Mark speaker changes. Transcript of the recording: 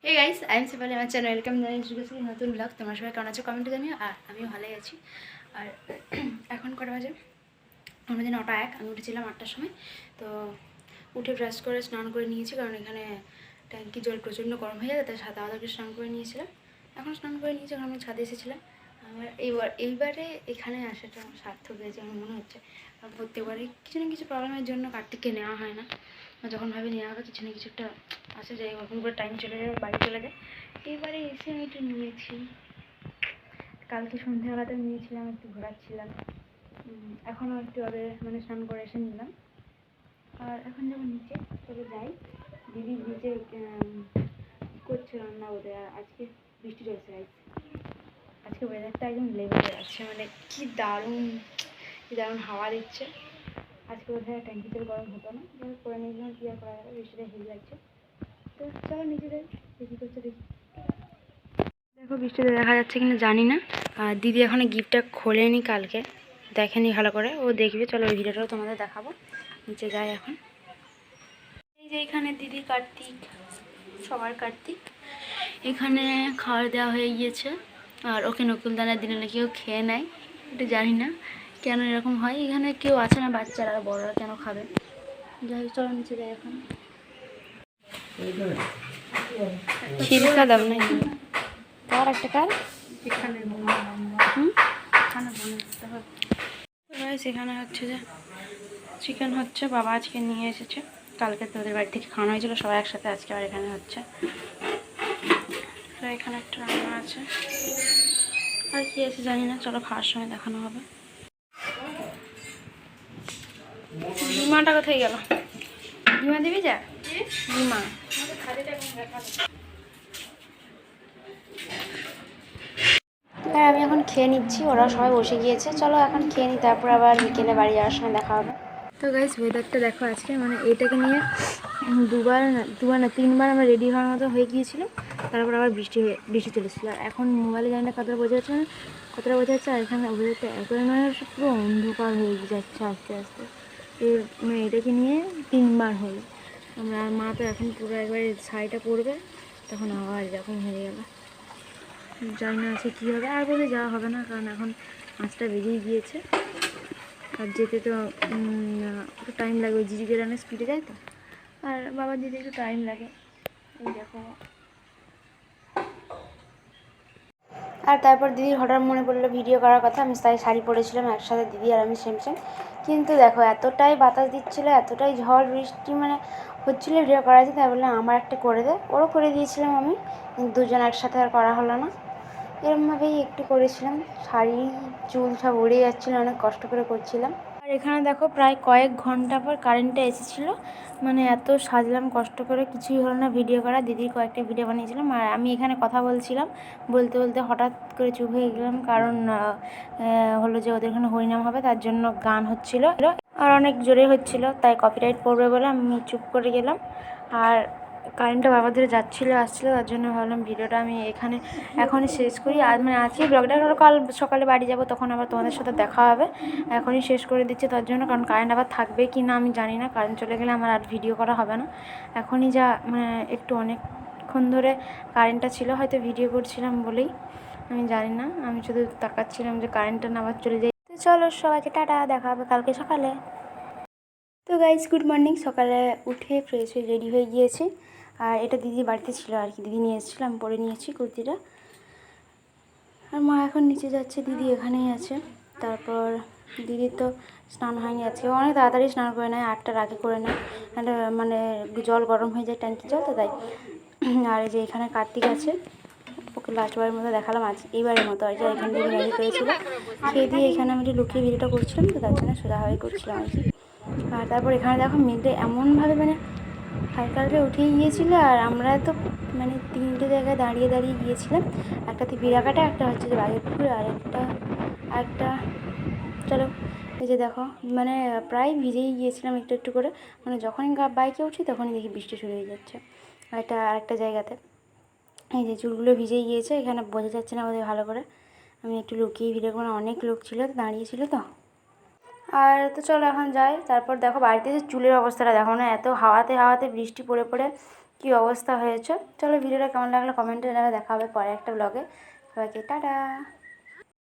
Speaker 1: Hey guys, I am সিপালি, আমার channel welcome জানাই শুরু নতুন ব্লগ। তোমরা সবাই কেমন আছো কমেন্টে জানিও। আর আমিও ভালোই আছি। আর এখন কটা বাজে? আমরা যে 9টা 1, আমি উঠেছিলাম 8টার সময়। তো উঠে ব্রাশ করে স্নান করে নিয়েছি, কারণ এখানে ট্যাঙ্কি জল প্রচণ্ড গরম হয়ে যায়, তাই সাদা আদা করে স্নান করে নিয়েছিলাম। এখন স্নান করে নিয়েছি, কারণ আমি ছাদে এসেছিলাম। আমার এইবারে এখানে আসাটা আমার সার্থক হয়েছে আমার মনে হচ্ছে। আর প্রত্যেকবারে কিছু না কিছু প্রবলেমের জন্য কার্তিককে নেওয়া হয় না। যখন ভাবে নেওয়া হবে কিছু না কিছু একটা আসে, যাই ওরকম করে টাইম চলে যায়, বাড়ি চলে যায়। এইবারে এসে আমি একটু নিয়েছি, কালকে সন্ধ্যাবেলাতে নিয়েছিলাম, একটু ঘোরাচ্ছিলাম। এখনও একটু আগে মানে স্নান করে এসে নিলাম। আর এখন যখন নিচে চলে যাই, দিদি নিচে করছে রান্না ওদের। আর আজকে বৃষ্টি চলছে গাইস, আজকে ওয়েদারটা একদম লেভেলে যাচ্ছে, মানে কি দারুণ হাওয়া দিচ্ছে। আজকে বোধহয় ট্যাঙ্কি তেল গরম হতো না, যেহেতু করে নিয়েছিলাম, কি আর করা যাবে, বৃষ্টিটা হেভি লাগছে। তো চলো নিচে যাই, দেখি করছে দেখি। দেখো বৃষ্টিতে দেখা যাচ্ছে কিনা জানি না। আর দিদি এখনো গিফটটা খোলেনি, কালকে দেখেনি ভালো করে, ও দেখবে। চলো ওই ভিডিওটাও তোমাদের দেখাবো। নিচে যাই এখন। এই যে এখানে দিদি, কার্তিক, সবার কার্তিক এখানে খাওয়া দেওয়া হয়ে গিয়েছে। আর ওকে নকুলদানা দিনে নাকি কেউ খেয়ে নেয়, এটা জানি না কেন এরকম হয়। এখানে কেউ আছে না, বাচ্চারা আর বড়রা কেন খাবে। যাই, চলো নিচে যাই এখন। ছিলকা দাম নাকি কার একটা কার সেখানে হচ্ছে যে চিকেন হচ্ছে, বাবা আজকে নিয়ে এসেছে। কালকে তোদের বাড়ি থেকে খাওয়ানো হয়েছিল সবাই একসাথে, আজকে আবার এখানে হচ্ছে। তো এখানে একটা রান্না আছে, আর কি আছে জানি না, চলো খাওয়ার সময় দেখানো হবে। বিমাটা কোথায় গেল? বিমা দিবি যা, বিমা হ্যাঁ, আমি এখন খেয়ে নিচ্ছি, ওরা সবাই বসে গিয়েছে। চলো এখন খেয়ে নিই, তারপর আবার বিকেলে বাড়ি যাওয়ার সময় দেখা হবে। তো গাইস, ওয়েদারটা দেখো আজকে, মানে এটাকে নিয়ে দুবার না 3বার আমরা রেডি হওয়ার মতো হয়ে গিয়েছিলো, তারপর আবার বৃষ্টি চলেছিল। আর এখন মোবাইলে জানি না কতটা বোঝা যাচ্ছে, কতটা বোঝা যাচ্ছে। আর এখানে ওয়েদারটা একেবারে মানে পুরো অন্ধকার হয়ে যাচ্ছে আস্তে আস্তে। মানে এটাকে নিয়ে 3বার হলো আমরা। আর মা তো এখন পুরো একবারে শাড়িটা পরবে, তখন আবার এরকম হয়ে গেল। জানি না আছে কী হবে, আর বলে যাওয়া হবে না, কারণ এখন 5টা বেজেই গিয়েছে। আর যেতে তো একটু টাইম লাগে, ওই জিজি রানে স্পিডে যায় তো। আর বাবার যেতে একটু টাইম লাগে, এই দেখো। আর তারপর দিদির হঠাৎ মনে পড়লো ভিডিও করার কথা, আমি তাই শাড়ি পরেছিলাম একসাথে, দিদি আর আমি সেম সেম। কিন্তু দেখো এতটাই বাতাস দিচ্ছিলো, এতটাই ঝড় বৃষ্টি মানে হচ্ছিলো, ভিডিও করা আছে, তাই বললাম আমার একটা করে দে। ওরও করে দিয়েছিলাম আমি, কিন্তু দুজন একসাথে আর করা হলো না। এরমভাবেই একটু করেছিলাম। শাড়ি চুল সব উড়ে যাচ্ছিলো, অনেক কষ্ট করে করছিলাম। আর এখানে দেখো প্রায় কয়েক ঘন্টা পর কারেন্টটা এসেছিলো, মানে এত সাজলাম কষ্ট করে, কিছুই হলো না ভিডিও করা। দিদির কয়েকটা ভিডিও বানিয়েছিলাম, আর আমি এখানে কথা বলছিলাম, বলতে বলতে হঠাৎ করে চুপ হয়ে গেলাম, কারণ হলো যে ওদের এখানে হরিনাম হবে, তার জন্য গান হচ্ছিলো আর অনেক জোরে হচ্ছিলো, তাই কপিরাইট পড়বে বলে আমি চুপ করে গেলাম। আর কারেন্টটা বারবার ধরে যাচ্ছিলো আসছিলো, তার জন্য ভাবলাম ভিডিওটা আমি এখানে এখনই শেষ করি। আর মানে আজকে ব্লগটা কাল সকালে বাড়ি যাব, তখন আবার তোমাদের সাথে দেখা হবে। এখনই শেষ করে দিচ্ছে তার জন্য, কারণ কারেন্ট আবার থাকবে কি না আমি জানি না। কারেন্ট চলে গেলে আমার আর ভিডিও করা হবে না। এখনই যা মানে একটু অনেকক্ষণ ধরে কারেন্টটা ছিল, হয়তো ভিডিও করছিলাম বলেই আমি জানি না, আমি শুধু তাকাচ্ছিলাম যে কারেন্টটা না আবার চলে যায়। তো চলো সবাইকে টাটা, দেখা হবে কালকে সকালে। তো গাইজ গুড মর্নিং। সকালে উঠে ফ্রেশ হয়ে রেডি হয়ে গিয়েছি। আর এটা দিদি বাড়িতে ছিল আর কি, দিদি নিয়ে এসেছিলো, আমি পরে নিয়েছি কুর্তিটা। আর মা এখন নিচে যাচ্ছে, দিদি এখানেই আছে। তারপর দিদির তো স্নান হয়নি আজকে, অনেক তাড়াতাড়ি স্নান করে নেয়, 8টার আগে করে নেয়, মানে জল গরম হয়ে যায় ট্যাঙ্কি জল তো, তাই। আর এই যে এখানে কার্তিক আছে, ওকে লাস্টবারের মতো দেখালাম আজ, এইবারের মতো আর কি। এখানে দিদি ম্যাগি করেছিল, খেয়ে দিয়ে এখানে আমি একটু লুকিয়ে ভিডিওটা করছিলাম, তো তার জন্য সোজাভাবেই করছিলাম আর কি। আর তারপর এখানে দেখো মেঘটা এমনভাবে মানে হালকা হালকা উঠেই গিয়েছিলো। আর আমরা তো মানে 3টে জায়গায় দাঁড়িয়ে দাঁড়িয়ে গিয়েছিলাম, একটাতে বিরাকাটা, একটা হচ্ছে যে বাঘেরপুকুর, আর একটা চলো এই যে দেখো, মানে প্রায় ভিজেই গিয়েছিলাম একটু একটু করে, মানে যখনই বাইকে উঠি তখনই দেখি বৃষ্টি শুরু হয়ে যাচ্ছে। আরেকটা জায়গাতে এই যে চুলগুলো ভিজেই গিয়েছে, এখানে বোঝা যাচ্ছে না বোধহয় ভালো করে, আমি একটু লুকিয়ে ভিডিও করে, অনেক লোক ছিল দাঁড়িয়েছিল তো। আর তো চলো এখন যাই। তারপর দেখো বাড়িতে যে চুলের অবস্থাটা দেখো না, এত হাওয়াতে হাওয়াতে বৃষ্টি পড়ে পড়ে কী অবস্থা হয়েছে। চলো ভিডিওটা কেমন লাগলো কমেন্টে জানাবে, দেখা হবে পরে একটা ব্লগে। সবাইকে টাটা।